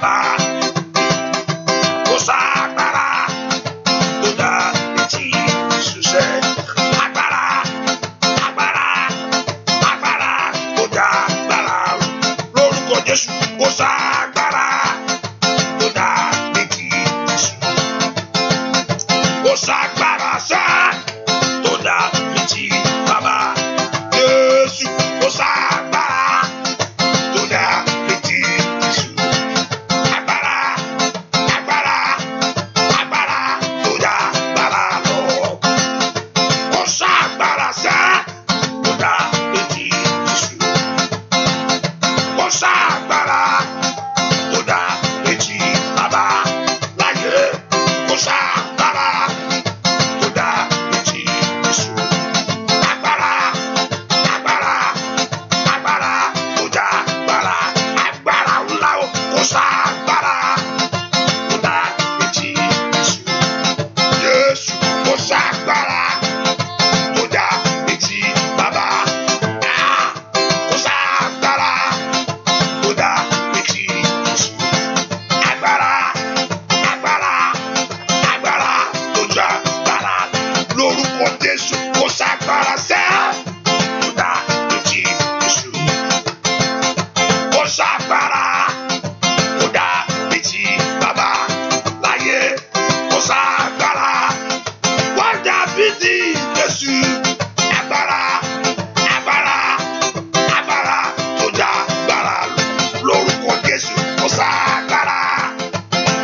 bàbá. Kò ságbára tó dàbí ti Jésù sẹ́. Agbára tó dàgbára lórúkọ Jésù. Kò ságbára tó dàbí ti Jésù. Kò ságbára sá tó dàbí ti bàbá. Jésù kò ságbára tó dàbí ti Jésù. Agbára tó dàgbára lọ. Kò ságbára sá tó dàbí ti Jésù. Kò ságbára tó dàbí ti bàbá láyé. Kò ságbára tó dàbí ti Jésù. Agbára tó dàgbára. Agbára ńlá o. Kò ságbára tó dàbí ti Jésù. Jésù kò ságbára tó dàbí ti bàbá. Kò ságbára tó dàbí ti Jésù. Agbára tó dàgbára lórúkọ Jésù. Kò ságbára sẹ́ tó dàbí ti Jésù. Kò ságbára tó dàbí ti bàbá láyé. Kò ságbára wá dàbí ti Jésù. Agbára tó dàgbára lórúkọ Jésù. Kò ságbára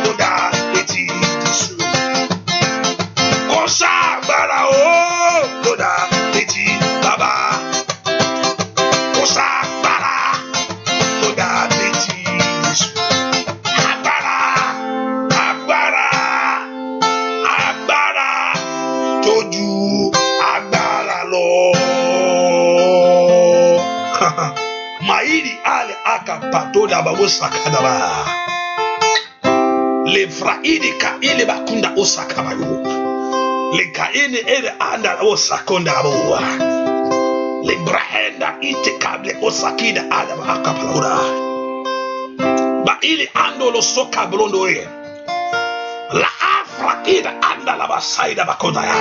tó dàbí ti Jésù. Kò ságbára tó dàbí ti bàbá. Kò ságbára tó dàbí ti Jésù. Agbára tó ju agbára lọ. Mairi ale akapato da babo sakadaba. Le fraidi ka ile bakunda osakabayo. Le kaine ele anda osakonda abo. Le brahenda ite kable osakida ada akapalura. Ba ile ando lo sokablondo e. La afraida anda la basaida bakodaya.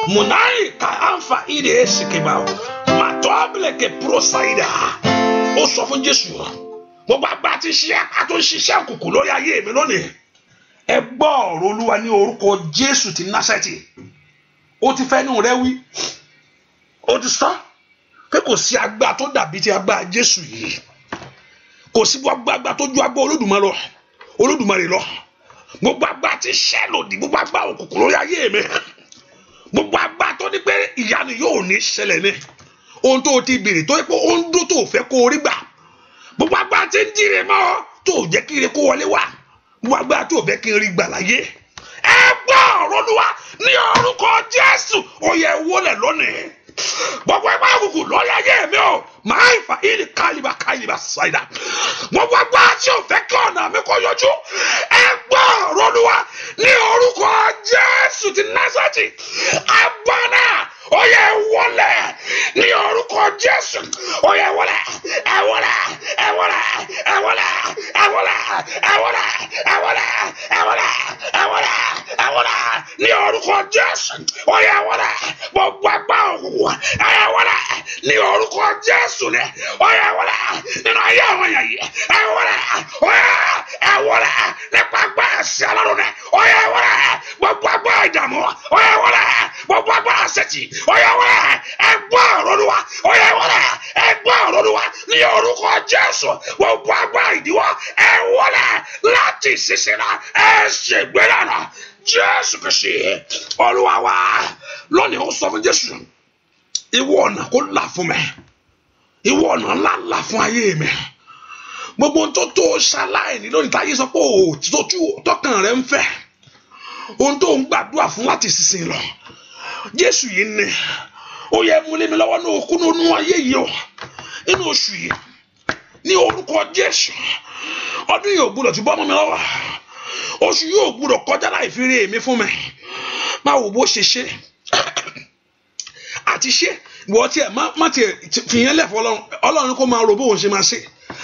Munai ka anfa ide esikeba. Matoble ke prosaida. Ó sọ fún Jésù. Mo bá ti ṣe àtúnṣiṣẹ́ òkùnkùn lórí ayé mi lónìí. Ẹ gbọ́ ọ̀rọ̀ Olúwa ní orúkọ Jésù ti Násárẹ́tì. Ó ti fẹ́ nù rẹ wí. Ó ti sọ pé kò sí agbára tó dàbí ti agbára Jésù yìí. Kò sí gbogbo agbára tó ju agbára Olódùmarè lọ. Gbogbo agbára ti ṣẹ́ lòdì, gbogbo agbára òkùnkùn lórí ayé mi. Gbogbo agbára tó ní pé ìyanu yóò ní ṣẹlẹ̀ ní. Ohun tó ti bèrè tó yẹ pé ó ń dún tó fẹ́ kó orí gbà. Gbogbo agbára ti ń jíire mọ́ tó jẹ́ kí ire kó wọlé wá. Gbogbo agbára tó fẹ́ kí n rí gbà láyé. Ẹ gbọ́ ọ̀rọ̀ Olúwa ní orúkọ Jésù. Ó yẹ wọlé lónìí. Gbogbo agbára òkùnkùn lórí ayé mi o. Máa ń fa ìlì kálíbà ṣáìdà. Gbogbo agbára tí ò fẹ́ kí ọ̀nà mi kó yọjú. Ẹ gbọ́ ọ̀rọ̀ Olúwa ní orúkọ Jésù ti Násárẹ́tì. Agbára ó yẹ wọlé ní orúkọ Jésù. Ó yẹ wọlé. Ní orúkọ Jésù. Ó yẹ wọlé. Gbogbo agbára òkùnkùn. Ẹ yẹ wọlé ní orúkọ Jésù ni. Ó yẹ wọlé nínú ayé àwọn èèyàn yìí. Ẹ wọlé nípa agbára ẹ̀sìn alárò ni. Ó yẹ wọlé gbogbo agbára ìdààmú. Ó yẹ wọlé gbogbo agbára àṣetì. Ó yẹ wọlé ẹgbọ́ ọ̀rọ̀ Olúwa. Ó yẹ wọlé ẹgbọ́ ọ̀rọ̀ Olúwa ní orúkọ Jésù. Gbogbo agbára ìdíwọ́ ẹ wọlé láti ìsinsìnyí náà. Ẹ ṣègbéyàwó Jésù Kristi Olúwa wa. Lónìí ó sọ fún Jésù, ìwọ ọ̀nà kó là fún mi. Ìwọ ọ̀nà ńlá là fún ayé mi. Gbogbo tó tó ṣaláìní lónìí táyé sọ pé òtítọ́ tọkàn rẹ ń fẹ́. Ohun tó ń gbàdúrà fún láti ìsinsìnyí lọ. Jésù yìí ni ó yẹ mú lé mi lọ́wọ́ ní òkú nínú ayé yìí o. Nínú oṣù yìí ní orúkọ Jésù. Ọdún yìí ò gbúdọ̀ ti bọ́ mọ́ mi lọ́wọ́. Oṣù yìí ò gbúdọ̀ kọjá láì fi rí èmi fún mi. Má wò bó ṣe ṣe. Àti ṣe ìwọ tí ẹ má ti fìyẹn lẹ̀ fún Ọlọ́run kó máa ro bóun ṣe máa ṣe.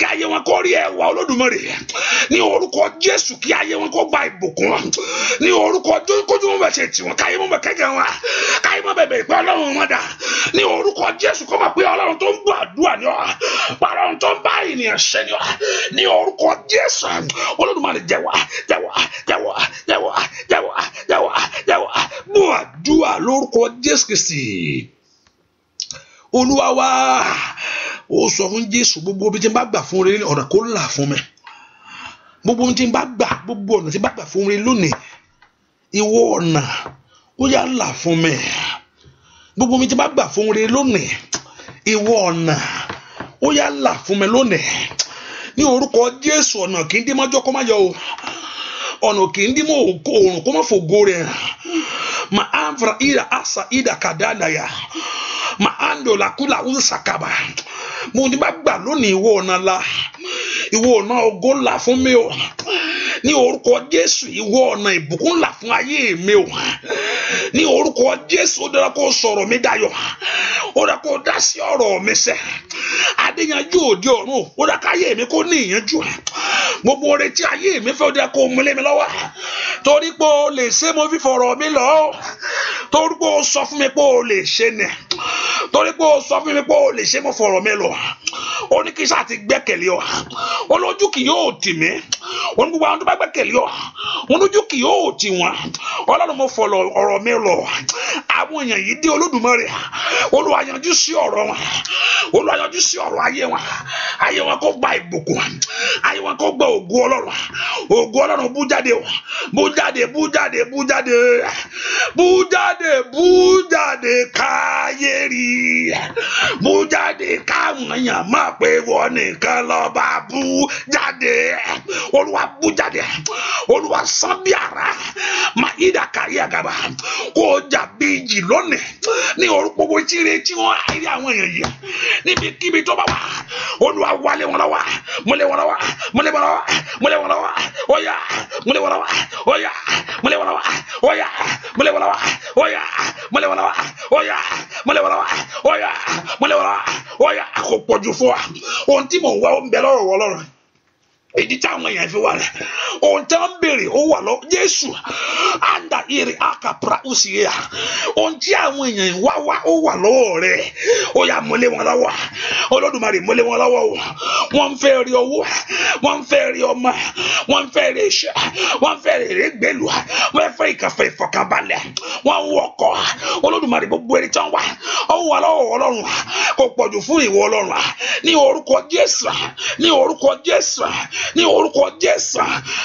kí ayé wọn kó rí ẹwà Olódùmarè ní orúkọ Jésù, kí ayé wọn kó gba ìbùkún ní orúkọ kójú wọn bẹ ṣe tì wọn, káyé wọn bẹ kẹgẹ wọn, káyé wọn bẹ bẹ̀rẹ̀ pé Ọlọ́run wọn dà ní orúkọ Jésù, kó máa pé Ọlọ́run tó ń gbọ́ àdúrà ni ọ́, Ọlọ́run tó ń bá ènìyàn ṣe ni ọ́ ní orúkọ Jésù. Olódùmarè jẹ́wọ́ gbọ́ àdúrà lórúkọ Jésù Kristi Olúwa wa. Ó sọ fún Jésù, gbogbo bí tí n bá gbà fún rere ọ̀nà kó là fún mi, gbogbo tí n bá gbà, gbogbo ọ̀nà tí n bá gbà fún rere lónìí, ìwọ ọ̀nà ó yá là fún mi, gbogbo tí n bá gbà fún rere lónìí, ìwọ ọ̀nà ó yá là fún mi lónìí ní orúkọ Jésù. Ọ̀nà kì í dí mọ́jọ́ kó má yọ o, ọ̀nà kì í dí mọ́ òòrùn kó má fògo rẹ̀. Ma amvra ida asa ida kadana ya ma ando la kula unsakaba. Mo ní bá gbà lónìí, ìwọ ọ̀nà la, ìwọ ọ̀nà ògo là fún mi o ní orúkọ Jésù, ìwọ ọ̀nà ìbùkún là fún ayé mi o ní orúkọ Jésù. Ó dára kó sọ̀rọ̀ mi dayọ̀, ó dára kó dá sí ọ̀rọ̀ mi sẹ́, adéyanjú òde ọ̀run, ó dára káyé mi kó ní ìyanjú, gbogbo oore tí ayé mi fẹ́ ó dára kó mú lé mi lọ́wọ́, torí pé o lè ṣe mo fi fọ̀rọ̀ mi lọ, torí pé o sọ fún mi pé o lè ṣe nẹ, torí pé o sọ fún mi pé o lè ṣe mo fọ̀rọ̀ mi lọ. Ó ní kí sáà ti gbẹ́kẹ̀lé ọ, olójú kì yóò tì mí, ó ní gbogbo àwọn tó bá gbẹ́kẹ̀lé ọ, olójú kì yóò tì wọ́n. Ọlọ́run mo fọ̀rọ̀ ọ̀rọ̀ mi lọ, àwọn èèyàn yìí dé Olódùmarè, Olúwa yanjú sí ọ̀rọ̀ wọn, Olúwa yanjú sí ọ̀rọ̀ ayé wọn kó gba ìbùkún, ayé wọn kó gba ògo Ọlọ́run, ògo Ọlọ́run bú jáde o, bú jáde káyé rí, bú jáde káwọn èèyàn máa pé wọ́n nìkan lọ́ba, bú jáde, Olúwa bú jáde, Olúwa sán bí ara, máa ìdá kárí àgàbà, kó jà bí ìjì lónìí ní orúkọ gbogbo tí wọ́n àìrí àwọn èèyàn yìí níbikíbi tó bá wà, Olúwa wálé wọn lọ́wọ́, múlẹ̀ wọn lọ́wọ́, óyá múlẹ̀ wọn lọ́wọ́, óyá múlẹ̀ wọn lọ́wọ́, óyá múlẹ̀ wọn lọ́wọ́, óyá múlẹ̀ wọn lọ́wọ́, óyá múlẹ̀ wọn lọ́wọ́, óyá múlẹ̀ wọn lọ́wọ́, óyá. Kò pọ̀jù fún wa, ohun tí mò ń wá ó ń bẹ lọ́rọ̀ Ọlọ́run, èdè táwọn èèyàn fi wà rẹ̀, ohun tí wọ́n ń béèrè ó wà lọ Jésù anda iri akapra usiya, ohun tí àwọn èèyàn wá ó wà lọ́wọ́ rẹ̀, ó yá múlẹ̀ wọn lọ́wọ́, Olódùmarè múlẹ̀ wọn lọ́wọ́ o. Wọ́n ń fẹ́ rí owó, wọ́n ń fẹ́ rí ọmọ, wọ́n ń fẹ́ rí iṣẹ́, wọ́n ń fẹ́ rí gbèlú, wọ́n ń fẹ́ ìkàfẹ́ ìfọ̀kànbalẹ̀, wọ́n ń wọkọ̀, Olódùmarè gbogbo ẹni tán wá ó wà lọ́wọ́ Ọlọ́run, kò pọ̀jù fún ìwọ Ọlọ́run ní orúkọ Jésù, ní orúkọ Jésù, ní orúkọ Jésù,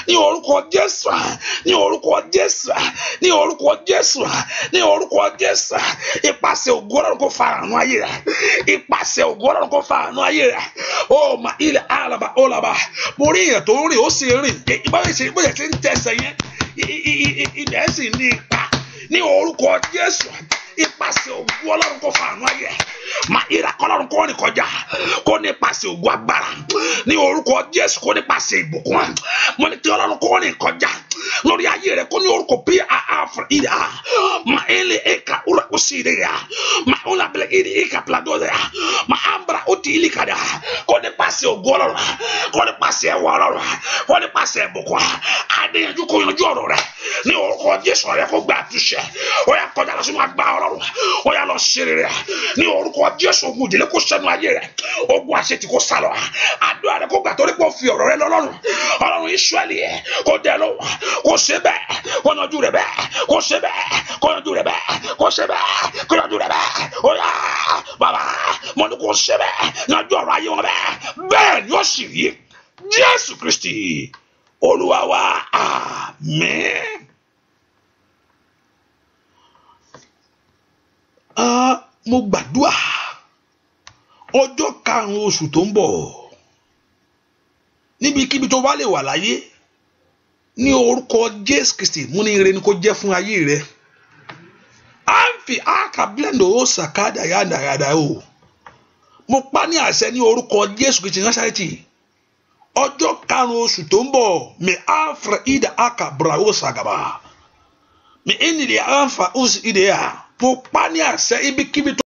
ní orúkọ Jésù, ní orúkọ Jésù, ní orúkọ Jésù, ní orúkọ Jésù. Ìpàṣẹ ògo Ọlọ́run kó farahàn ayé rẹ̀, ìpàṣẹ ògo Ọlọ́run kó farahàn ayé rẹ̀. Ó mà ilẹ̀ alaba olaba, mo rí èèyàn tó ń rìn ó sì rìn, bóyá ti ń tẹ̀sẹ̀ yẹn ilẹ̀ sì ní ipa ní orúkọ Jésù. Ìpàṣẹ ògo Ọlọ́run kó farahàn ayé rẹ̀, mà ìrà kọ́lọ́run kó ní kọjá, kó ní pàṣẹ ògo agbára ní orúkọ Jésù, kó ní pàṣẹ ìbùkún, mo ní kí Ọlọ́run kó ní kọjá lórí ayé rẹ̀, kó ní orúkọ bí àfọ̀ ìdá, mà ilẹ̀ ẹ̀ka ura kó sí ìdè yà, mà ọ̀là bẹ̀rẹ̀ ìdè ẹ̀ka pìlàdó yà, mà àmbra ó ti ìlì kàdà, kó ní pàṣẹ ògo Ọlọ́run, kó ní pàṣẹ ẹwà Ọlọ́run, kó ní pàṣẹ ìbùkún, adéyanjú kó yanjú ọ̀rọ̀ rẹ̀ ní orúkọ Jésù. Rẹ̀ kó gbà àtúnṣe, ó yá kọjá lọ sínú agbára Ọlọ́run, ó yá lọ ṣe rere ní orúkọ Jésù. Ogun ìdílé kó sẹ́nu ayé rẹ̀, ogun àṣetì kó sálọ, àdúrà rẹ̀ kó gbà torí pé ó fi ọ̀rọ̀ rẹ̀ lọ́lọ́run, Ọlọ́run Ísírẹ́lì kó dẹ lọ, kó ṣe bẹ́ẹ̀, kó yanjú rẹ̀ bẹ́ẹ̀, kó ṣe bẹ́ẹ̀, kó yanjú rẹ̀ bẹ́ẹ̀, kó ṣe bẹ́ẹ̀, kó yanjú rẹ̀ bẹ́ẹ̀, ó yá bàbá mo ní kó ṣe bẹ́ẹ̀, yanjú ọ̀rọ̀ ayé wọn bẹ́ẹ̀, bẹ́ẹ̀ ni ó sì rí. Jésù Kristi Olúwa wa, àmín. Mo gbàdúrà ọjọ́ karùn-ún oṣù tó ń bọ̀, níbikíbi tó bá lè wà láyé, ní orúkọ Jésù Kristi, mú ní ire ni kó jẹ́ fún ayé rẹ. À ń fi àkàbílẹ̀ndò ó sàkádà yàdàyàdà o. Mo pa ní àṣẹ ní orúkọ Jésù Kristi Násárẹ́tì, ọjọ́ karùn-ún oṣù tó ń bọ̀, mi àfra ìdá àkàbra ó sàgàbà, mi ìnìlẹ̀ àǹfà ó sì ìdè à. Mo pa ní àṣẹ ibikíbi tó